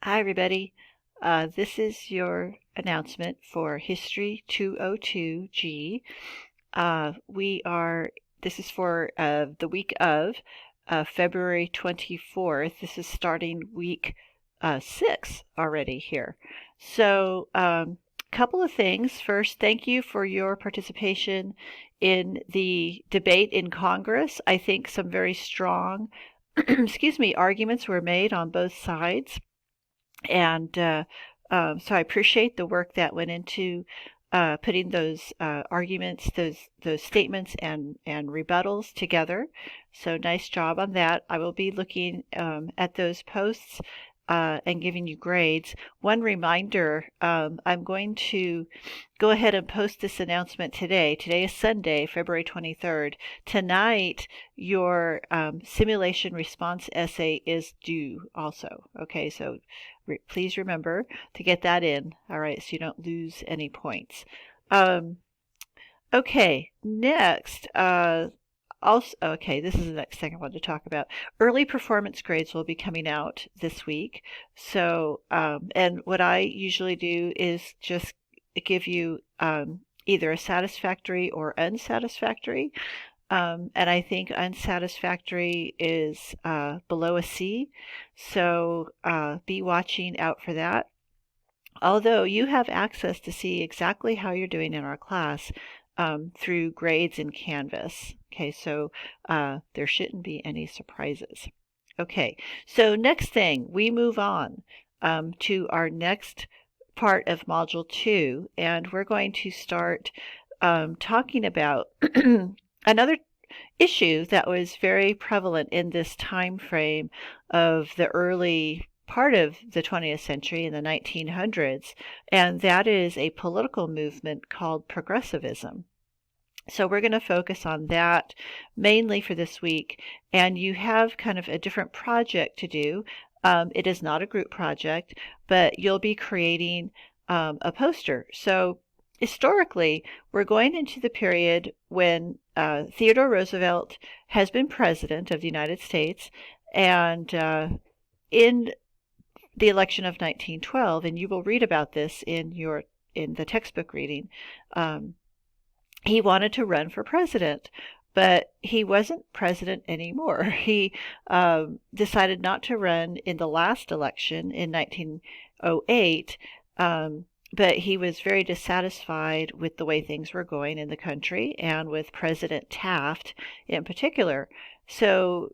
Hi, everybody. This is your announcement for History 202G. This is for the week of February 24th. This is starting week 6 already here. So, couple of things. First, thank you for your participation in the debate in Congress. I think some very strong, arguments were made on both sides. And so I appreciate the work that went into putting those arguments, those statements and rebuttals together. So nice job on that. I will be looking at those posts and giving you grades. One reminder, I'm going to go ahead and post this announcement today. Today is Sunday, February 23rd. Tonight, your simulation response essay is due also. Okay, so please remember to get that in, all right, so you don't lose any points. Okay, next, this is the next thing I wanted to talk about. Early performance grades will be coming out this week. So, and what I usually do is just give you either a satisfactory or unsatisfactory. And I think unsatisfactory is below a C. So be watching out for that. Although you have access to see exactly how you're doing in our class through grades in Canvas. Okay, so there shouldn't be any surprises. Okay, so next thing, we move on to our next part of Module 2, and we're going to start talking about another issue that was very prevalent in this time frame of the early part of the 20th century in the 1900s, and that is a political movement called progressivism. So we're going to focus on that mainly for this week, and you have kind of a different project to do. It is not a group project, but you'll be creating a poster. So historically, we're going into the period when Theodore Roosevelt has been president of the United States, and in the election of 1912, and you will read about this in the textbook reading. He wanted to run for president, but he wasn't president anymore. He decided not to run in the last election in 1908, but he was very dissatisfied with the way things were going in the country and with President Taft in particular. So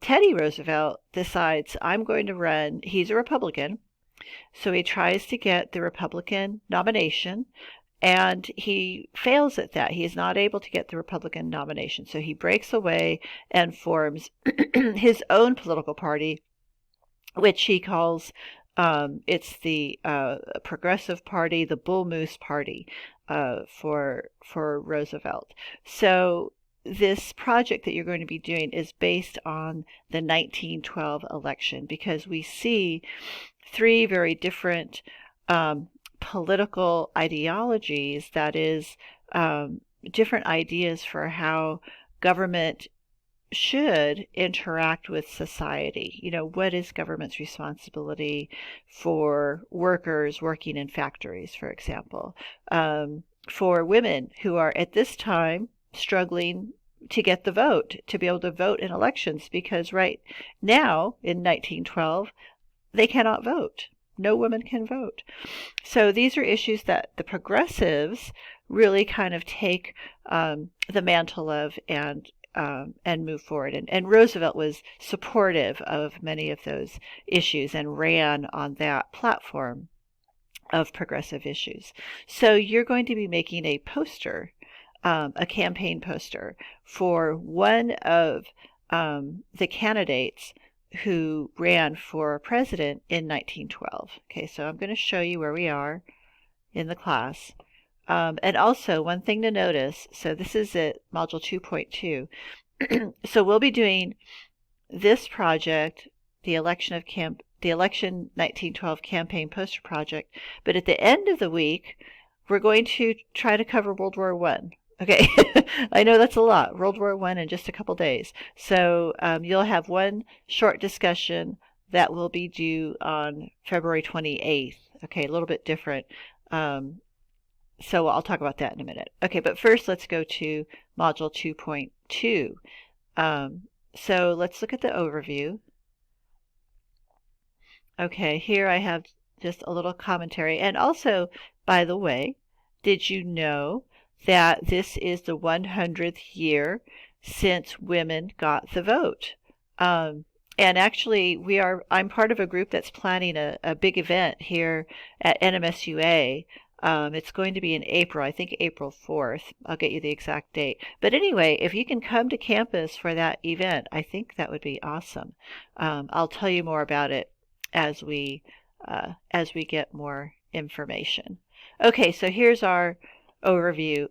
Teddy Roosevelt decides, I'm going to run. He's a Republican, so he tries to get the Republican nomination, and he fails at that. He is not able to get the Republican nomination. So he breaks away and forms his own political party, which he calls it's the Progressive Party, the Bull Moose Party for Roosevelt. So this project that you're going to be doing is based on the 1912 election, because we see three very different political ideologies, that is, different ideas for how government should interact with society. You know, what is government's responsibility for workers working in factories, for example, for women who are at this time struggling to get the vote, to be able to vote in elections, because right now in 1912 they cannot vote. No woman can vote. So these are issues that the progressives really kind of take the mantle of and move forward. And Roosevelt was supportive of many of those issues and ran on that platform of progressive issues. So you're going to be making a poster, a campaign poster for one of the candidates who ran for president in 1912. Okay, so I'm going to show you where we are in the class. And also, one thing to notice, so this is at Module 2.2. So we'll be doing this project, the election 1912 campaign poster project, but at the end of the week, we're going to try to cover World War I. Okay, I know that's a lot. World War I in just a couple days. So you'll have one short discussion that will be due on February 28th. Okay, a little bit different. So I'll talk about that in a minute. Okay, but first let's go to Module 2.2. So let's look at the overview. Okay, here I have just a little commentary. And also, by the way, did you know that this is the 100th year since women got the vote? And actually, I'm part of a group that's planning a big event here at NMSUA. It's going to be in April, I think April 4th. I'll get you the exact date. But anyway, if you can come to campus for that event, I think that would be awesome. I'll tell you more about it as we get more information. Okay, so here's our overview.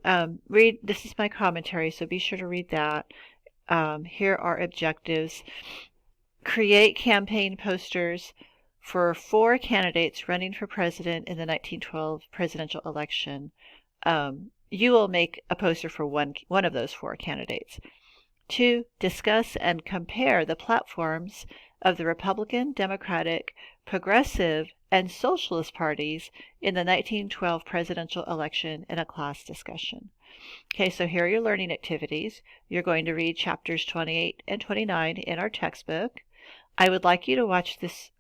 This is my commentary, so be sure to read that. Here are objectives. Create campaign posters for 4 candidates running for president in the 1912 presidential election. You will make a poster for one of those 4 candidates. 2, discuss and compare the platforms of the Republican, Democratic, Progressive, and Socialist parties in the 1912 presidential election in a class discussion. Okay, so here are your learning activities. You're going to read chapters 28 and 29 in our textbook. I would like you to watch this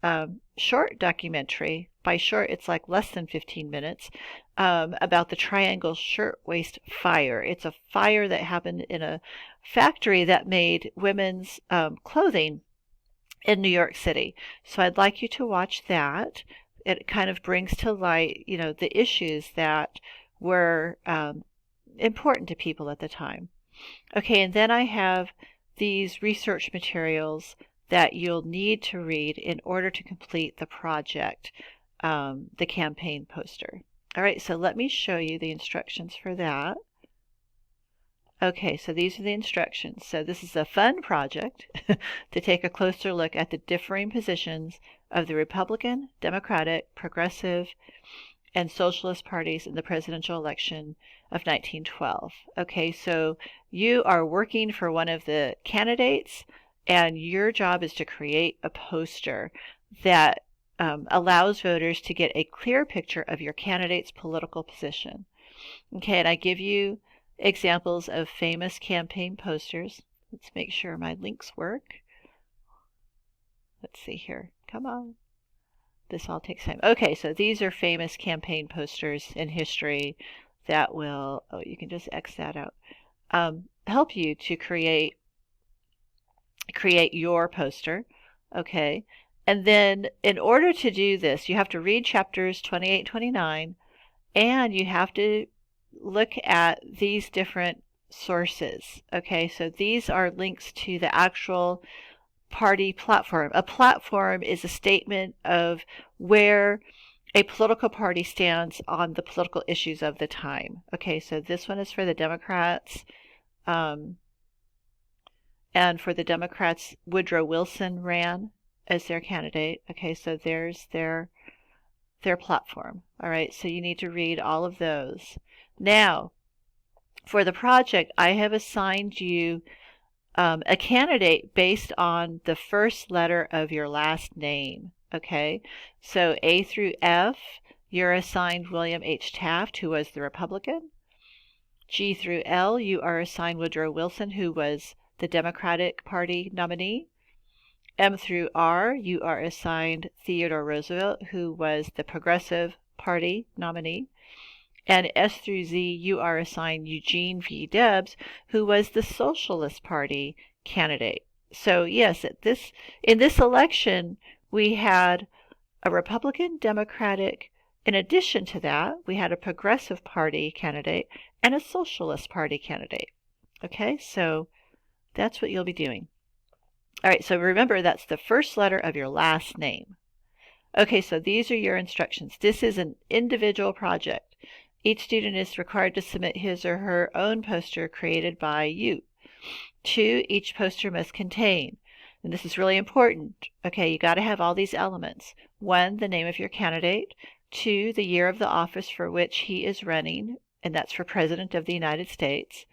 short documentary. By short, it's like less than 15 minutes, about the Triangle Shirtwaist Fire. It's a fire that happened in a factory that made women's clothing in New York City. So I'd like you to watch that. It kind of brings to light, the issues that were important to people at the time. Okay, and then I have these research materials that you'll need to read in order to complete the project, the campaign poster. All right, so let me show you the instructions for that. Okay, so these are the instructions. So this is a fun project to take a closer look at the differing positions of the Republican, Democratic, Progressive, and Socialist parties in the presidential election of 1912. Okay, so you are working for one of the candidates, and your job is to create a poster that allows voters to get a clear picture of your candidate's political position. Okay, and I give you examples of famous campaign posters. Let's make sure my links work. Let's see here. Come on. This all takes time. Okay, so these are famous campaign posters in history that will, oh, you can just X that out, help you to create your poster. Okay, and then in order to do this, you have to read chapters 28 and 29, and you have to look at these different sources. Okay, so these are links to the actual party platform. A platform is a statement of where a political party stands on the political issues of the time. Okay, so this one is for the Democrats. And for the Democrats, Woodrow Wilson ran as their candidate. Okay, so there's their platform. All right, so you need to read all of those. Now, for the project, I have assigned you a candidate based on the first letter of your last name. Okay, so A through F, you're assigned William H. Taft, who was the Republican. G through L, you are assigned Woodrow Wilson, who was the Democratic Party nominee. M through R, you are assigned Theodore Roosevelt, who was the Progressive Party nominee. And S through Z, you are assigned Eugene V. Debs, who was the Socialist Party candidate. So yes, in this election, we had a Republican, Democratic. In addition to that, we had a Progressive Party candidate and a Socialist Party candidate. Okay, so that's what you'll be doing. All right, so remember that's the first letter of your last name. Okay, so these are your instructions. This is an individual project. Each student is required to submit his or her own poster created by you. 2, each poster must contain, and this is really important, okay, you got to have all these elements. 1, the name of your candidate. 2, the year of the office for which he is running, and that's for President of the United States.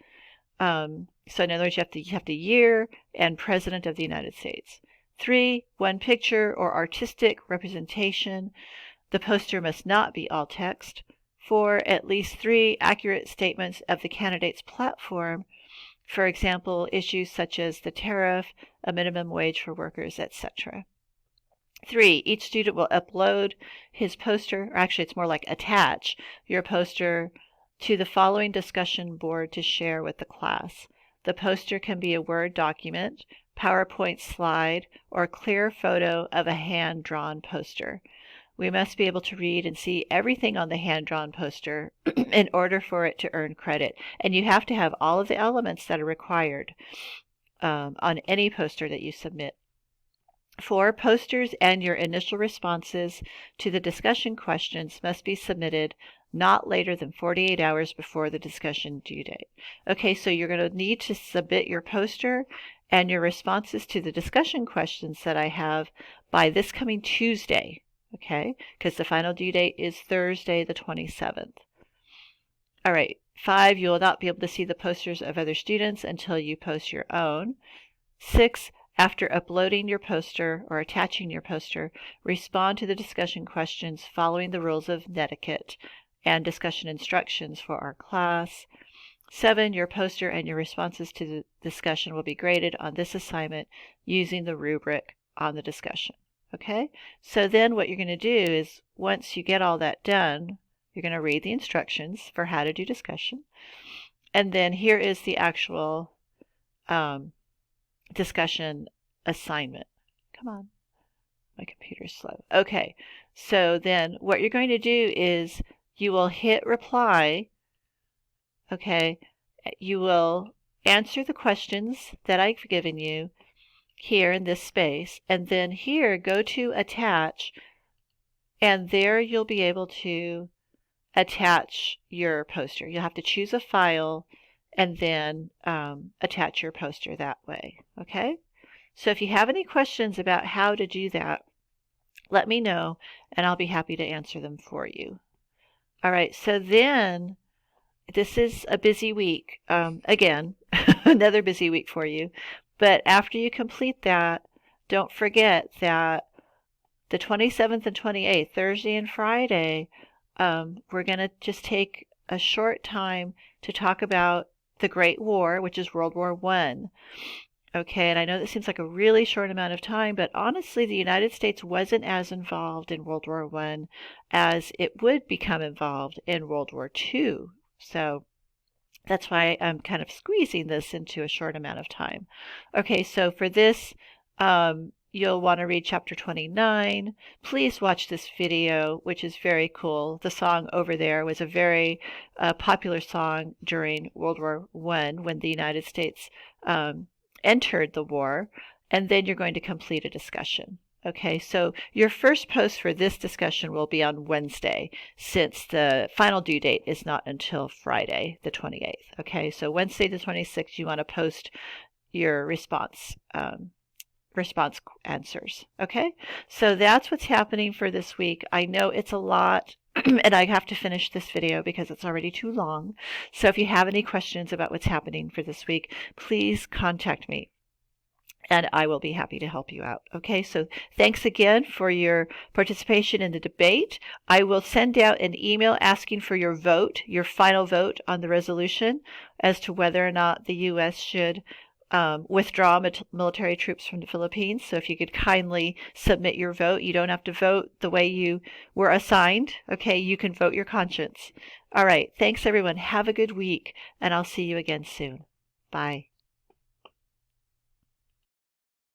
So in other words, you have the year and President of the United States. 3, one picture or artistic representation. The poster must not be all text. 4, at least 3 accurate statements of the candidate's platform. For example, issues such as the tariff, a minimum wage for workers, etc. 3, each student will upload his poster, or actually it's more like attach your poster to the following discussion board to share with the class. The poster can be a Word document, PowerPoint slide, or clear photo of a hand-drawn poster. We must be able to read and see everything on the hand-drawn poster in order for it to earn credit. And you have to have all of the elements that are required on any poster that you submit. 4, posters and your initial responses to the discussion questions must be submitted not later than 48 hours before the discussion due date. Okay, so you're going to need to submit your poster and your responses to the discussion questions that I have by this coming Tuesday, okay, because the final due date is Thursday the 27th. All right, 5, you will not be able to see the posters of other students until you post your own. 6, after uploading your poster or attaching your poster, respond to the discussion questions following the rules of netiquette and discussion instructions for our class. 7, your poster and your responses to the discussion will be graded on this assignment using the rubric on the discussion. Okay, so then what you're going to do is once you get all that done, you're going to read the instructions for how to do discussion. And then here is the actual discussion assignment. Come on, my computer's slow. Okay, so then what you're going to do is you will hit reply. Okay, you will answer the questions that I've given you here in this space, and then here go to attach, and there you'll be able to attach your poster. You'll have to choose a file and then attach your poster that way. Okay, so if you have any questions about how to do that, let me know and I'll be happy to answer them for you. All right, so then this is a busy week. Again, another busy week for you. But after you complete that, don't forget that the 27th and 28th, Thursday and Friday, we're going to just take a short time to talk about the Great War, which is World War I. Okay, and I know that seems like a really short amount of time, but honestly, the United States wasn't as involved in World War I as it would become involved in World War II. So that's why I'm kind of squeezing this into a short amount of time. Okay, so for this, you'll want to read chapter 29. Please watch this video, which is very cool. The song over there was a very popular song during World War I when the United States entered the war, and then you're going to complete a discussion. Okay, so your first post for this discussion will be on Wednesday, since the final due date is not until Friday, the 28th. Okay, so Wednesday the 26th, you want to post your response answers. Okay, so that's what's happening for this week. I know it's a lot, and I have to finish this video because it's already too long. So if you have any questions about what's happening for this week, please contact me and I will be happy to help you out. Okay, so thanks again for your participation in the debate. I will send out an email asking for your vote, your final vote on the resolution as to whether or not the U.S. should withdraw military troops from the Philippines. So if you could kindly submit your vote. You don't have to vote the way you were assigned. Okay, you can vote your conscience. All right, thanks everyone. Have a good week, and I'll see you again soon. Bye.